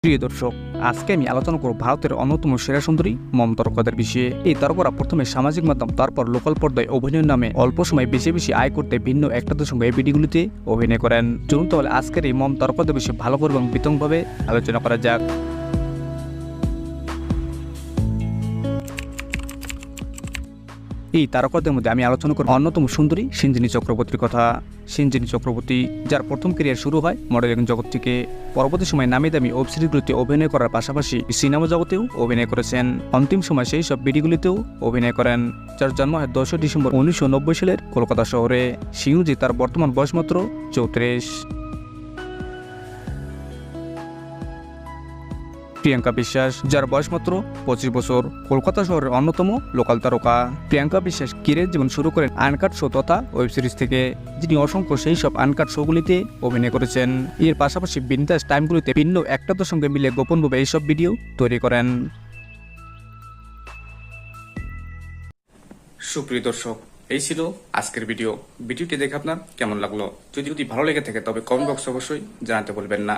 প্রিয় দর্শক, আজকে আমি আলোচনা করব ভারতের অন্যতম সেরা সুন্দরী মমতা তারকাদের বিষয়ে। এই তারকারা প্রথমে সামাজিক মাধ্যম, তারপর লোকাল পর্দায় অভিনয়ের নামে অল্প সময় বেশি বেশি আয় করতে ভিন্ন একটাদের সঙ্গে এই ভিডিওগুলিতে অভিনয় করেন। চলুন তাহলে আজকের এই মমতা তারকাদের বিষয়ে ভালো করে এবং বিতংভাবে আলোচনা করা যাক। এই তারকাদের মধ্যে আমি আলোচনা করব অন্যতম সুন্দরী সিঞ্জিনী চক্রবর্তীর কথা। সিঞ্জিনী চক্রবর্তী, যার প্রথম ক্যারিয়ার শুরু হয় মডেলিং জগৎ থেকে, পরবর্তী সময় নামি দামি ওয়েব সিরিজগুলিতে অভিনয় করার পাশাপাশি সিনেমা জগতেও অভিনয় করেছেন। অন্তিম সময় সেই সব ভিডিওগুলিতেও অভিনয় করেন। যার জন্ম হয় 10 ডিসেম্বর 1990 সালের কলকাতা শহরে। সিঞ্জি, তার বর্তমান বয়স মাত্র 34। প্রিয়াঙ্কা বিশ্বাস, যার বয়স মাত্র 25 বছর, কলকাতা শহরের অন্যতম লোকাল তারকা। প্রিয়াঙ্কা বিশ্বাস ক্যারিয়ার জীবন শুরু করেন আনকাট শো তথা ওয়েব সিরিজ থেকে, যিনি অসংখ্য সেই সব আনকাট শোগুলিতে অভিনয় করেছেন। এর পাশাপাশি বিন্দাস টাইমগুলিতে ভিন্ন একটাদের সঙ্গে মিলে গোপনভাবে এইসব ভিডিও তৈরি করেন। সুপ্রিয় দর্শক, এই ছিল আজকের ভিডিওটি দেখে আপনার কেমন লাগলো? যদি ভালো লেগে থাকে তবে কমেন্ট বক্সে অবশ্যই জানাতে বলবেন না।